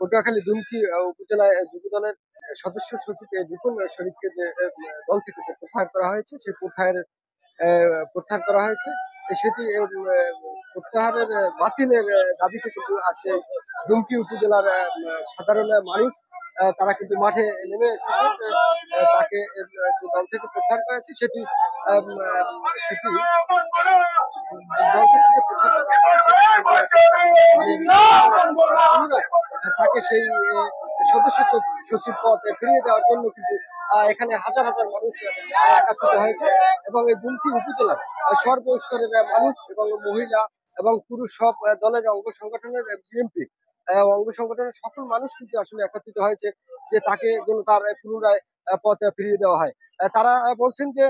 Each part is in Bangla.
পটুয়াখালী দুমকি উপজেলায় যুব দলের সদস্য সচিব রিপন শরীফকে যে দল থেকে যে প্রত্যাহার করা হয়েছে, সেই প্রত্যাহার করা হয়েছে। সেটি প্রত্যাহারের বাতিলের দাবিতে কিন্তু আসে দুমকি উপজেলার সাধারণ মানুষ। তারা কিন্তু মাঠে নেমে এসেছে। তাকে যে দল থেকে প্রত্যাহার করা হয়েছে সেটি সেটি দল থেকে যে প্রত্যাহার করা হয়েছে তাকে সেই সদস্য সচিব পদ ফিরিয়ে দেওয়ার জন্য কিন্তু এখানে হাজার হাজার মানুষ একত্রিত হয়েছে। এবং এই দুমকি উপজেলার সর্বস্তরের মানুষ এবং মহিলা এবং পুরুষ সব দলের অঙ্গ সংগঠনের বিএনপি অঙ্গ সংগঠনের সকল মানুষ কিন্তু আসলে একত্রিত হয়েছে যে তাকে যেন তার পুনরায় পদ ফিরিয়ে দেওয়া হয়। তারা বলছেন যে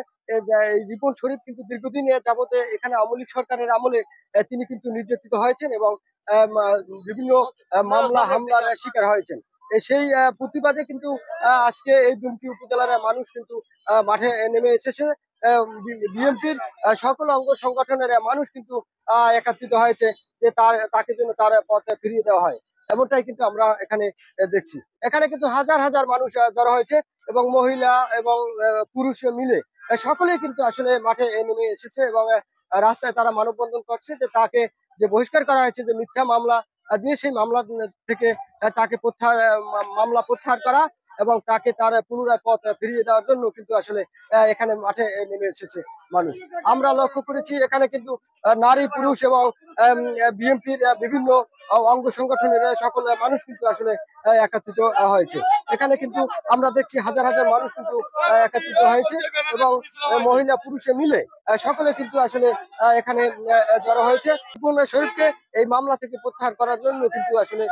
এই রিপন শরীফ কিন্তু দীর্ঘদিন যাবতে এখানে আওয়ামী লীগ সরকারের আমলে তিনি কিন্তু নির্যাতিত হয়েছেন এবং বিভিন্ন মামলা হামলার শিকার হয়েছেন। সেই প্রতিবাদে কিন্তু আজকে এই দুমকি উপজেলার মানুষ কিন্তু মাঠে নেমে এসেছে। বিএনপির সকল অঙ্গ সংগঠনের মানুষ কিন্তু একত্রিত হয়েছে যে তাকে যেন তার পদ ফিরিয়ে দেওয়া হয়, এমনটাই কিন্তু আমরা এখানে দেখছি। এখানে কিন্তু হাজার হাজার মানুষ জড়ো হয়েছে এবং মহিলা এবং পুরুষ মিলে সকলেই কিন্তু আসলে মাঠে নেমে এসেছে এবং রাস্তায় তারা মানববন্ধন করছে যে তাকে যে বহিষ্কার করা হয়েছে যে মিথ্যা মামলা দিয়ে, সেই মামলা থেকে তাকে মামলা প্রত্যাহার করা এবং তাকে তার পুনরায় পথ ফিরিয়ে দেওয়ার জন্য কিন্তু আসলে এখানে মাঠে নেমে এসেছে মানুষ। আমরা লক্ষ্য করেছি এখানে কিন্তু নারী পুরুষ এবং বিএনপির বিভিন্ন অঙ্গ সংগঠনের সকল মানুষ কিন্তু আসলে একত্রিত হয়েছে। এখানে কিন্তু আমরা দেখছি হাজার হাজার মানুষ কিন্তু একত্রিত হয়েছে এবং মহিলা পুরুষে মিলে সকলে কিন্তু আসলে এখানে জড়ো হয়েছে। রিপন শরীফকে এই মামলা থেকে প্রত্যাহার করার জন্য কিন্তু আসলে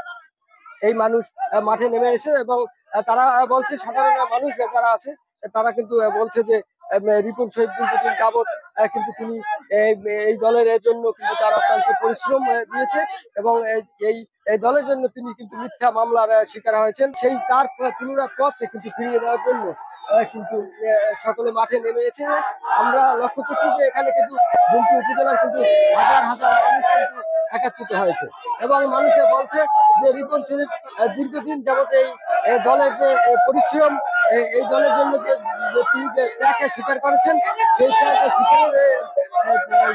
এই মানুষ মাঠে নেমে এসে এবং তারা বলছে, সাধারণ মানুষ যারা আছে তারা কিন্তু বলছে যে রিপন শরীফ দীর্ঘদিন যাবৎ কিন্তু তিনি এই দলের জন্য কিন্তু তার অত্যন্ত পরিশ্রম দিয়েছে এবং এই দলের জন্য তিনি কিন্তু মিথ্যা মামলার শিকার হয়েছেন। সেই তার পুনরায় পথ কিন্তু ফিরিয়ে দেওয়ার জন্য কিন্তু সকলে মাঠে নেমে এসেছে। আমরা লক্ষ্য করছি যে এখানে কিন্তু দুমকি উপজেলার কিন্তু হাজার হাজার মানুষ কিন্তু একত্রিত হয়েছে এবং মানুষে বলছে যে রিপন শরীফ দীর্ঘদিন যাবত এই দলের যে পরিশ্রম, এই দলের জন্য যে তিনি যে ত্যাগকে স্বীকার করেছেন, সেই ত্যাগকে স্বীকারের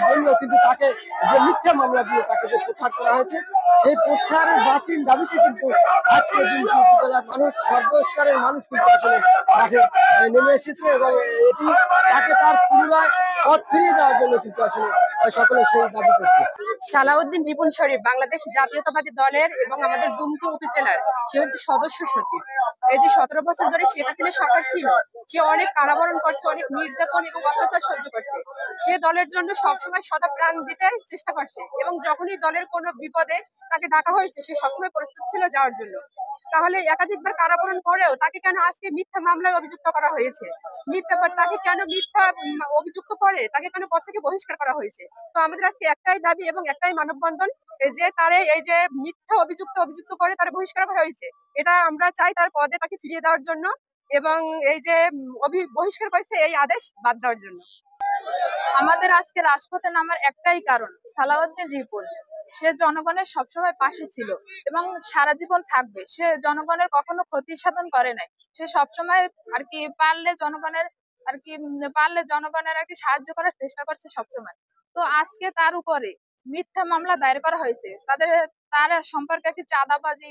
জন্য কিন্তু তাকে যে মিথ্যা মামলা দিয়ে তাকে যে প্রত্যাহার করা হয়েছে, সেই প্রত্যাহারের বাতিল দাবিতে কিন্তু আজকে দুমকি উপজেলার মানুষ, সর্বস্তরের মানুষ কিন্তু আসলে মাঠে নেমে এসেছে এবং এটি তাকে তার পুনরায় পথ ফিরিয়ে দেওয়ার জন্য কিন্তু আসলে সকলে সেই দাবি করছে। সালাউদ্দিন রিপন শরীফ বাংলাদেশ জাতীয়তাবাদী দলের এবং আমাদের দুমকি উপজেলার সে হচ্ছে সদস্য সচিব। এই যে 17 বছর ধরে শেখ হাসিনা সরকার ছিল, সে অনেক কারাবরণ করছে, অনেক নির্যাতন এবং অত্যাচার সহ্য করছে। সে দলের জন্য সবসময় সদা প্রাণ দিতে চেষ্টা করছে এবং যখনই দলের কোনো বিপদে তাকে ডাকা হয়েছে সে সবসময় প্রস্তুত ছিল যাওয়ার জন্য। তাহলে একাধিকবার কারাবরণ করেও তাকে কেন আজকে মিথ্যা মামলায় অভিযুক্ত করা হয়েছে? তাকে কেন মিথ্যা অভিযুক্ত করে তাকে কেন পদ থেকে বহিষ্কার করা হয়েছে? তো আমাদের আজকে একটাই দাবি এবং একটাই মানববন্ধন, যে তারে এই যে মিথ্যা অভিযুক্ত করে তার বহিষ্কার করা হয়েছে, এটা আমরা চাই তার পদে তাকে ফিরিয়ে দেওয়ার জন্য এবং এই যে বহিষ্কার করেছে এই আদেশ বাদ দেওয়ার জন্য। আমাদের আজকে রাজপথে নামার একটাই কারণ, সালাউদ্দিন রিপন সে জনগণের সবসময় পাশে ছিল এবং সারা জীবন থাকবে। সে জনগণের কখনো ক্ষতি সাধন করে নাই। সে সবসময় আর কি পারলে জনগণের আর কি সাহায্য করার চেষ্টা করছে সবসময়। তো আজকে তার উপরে মিথ্যা মামলা দায়ের করা হয়েছে, তার সম্পর্কে একটি চাঁদাবাজি,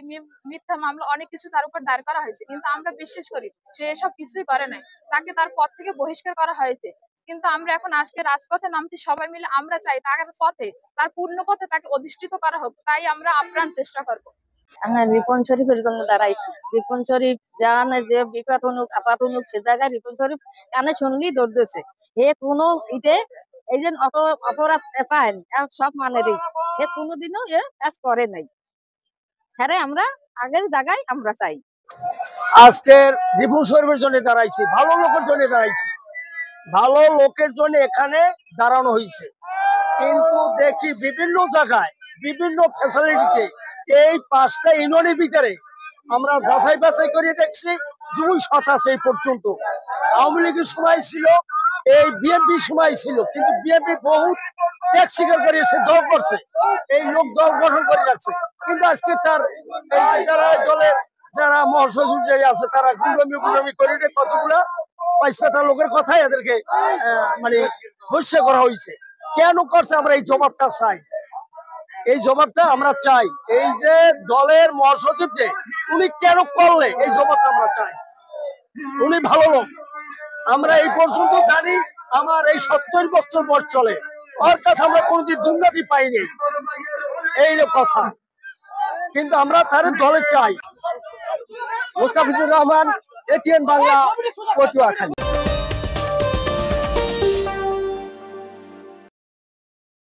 মিথ্যা মামলা অনেক কিছু তার উপর দায়ের করা হয়েছে, কিন্তু আমরা বিশ্বাস করি সে এসব কিছুই করে নাই। তাকে তার পদ থেকে বহিষ্কার করা হয়েছে, কিন্তু আমরা এখন আজকে রাজপথে নামছি সবাই মিলে। আমরা চাই তার পূর্ণ পথে তাকে অধিষ্ঠিত করা হোক, তাই আমরা আপ্রাণ চেষ্টা করবো। আমরা রিপন শরীফের জন্য দাঁড়াইছি। রিপন শরীফ জানে যে বিপদ অনুক আপাত অনুক সে জায়গায় রিপন শরীফ কানে শুনলেই দৌড়তেছে। হে কোনো এই যে অত অপরাধ পায় সব মানেরই, হে কোনোদিনও কাজ করে নাই। হ্যাঁ, আমরা আগের জায়গায় আমরা চাই। আজকের রিপন শরীফের জন্য দাঁড়াইছি, ভালো লোকের জন্য দাঁড়াইছি, ভালো লোকের জন্য এখানে দাঁড়ানো হয়েছে। কিন্তু দেখি বিভিন্ন জায়গায় বিভিন্ন ফ্যাসিলিটিতে এই 5টা ইউনিয়নের ভিতরে আমরা যাচাই বাছাই করে দেখছি 2 আছে এই পর্যন্ত। আওয়ামী লীগের সময় ছিল, এই বিএনপি সময় ছিল, কিন্তু বিএনপি বহুত ত্যাগ স্বীকার করে সে দল করছে, এই লোক দল গঠন করে যাচ্ছে। কিন্তু আজকে তার যারা দলের যারা মহাসচিব যে আছে তারা গুলামি করে কতগুলা পাঁচপাতা লোকের কথাই এদেরকে মানে বৈশ্য করা হয়েছে। কেন করছে আমরা এই জবাবটা চাই, এই জবাবটা আমরা চাই। এই যে দলের মহাসচিব যে উনি কেন করলে এই জবাবটা আমরা চাই। উনি ভালো লোক, আমরা এই পর্যন্ত জানি, আমার এই 70 বছর বয়স চলে, ওর কাছে আমরা কোনোদিন দুর্নীতি পাইনি, এই কথা। কিন্তু আমরা তার দলে চাই। মোস্তাফিজুর রহমান, এটিএন বাংলা, পটুয়াখালী।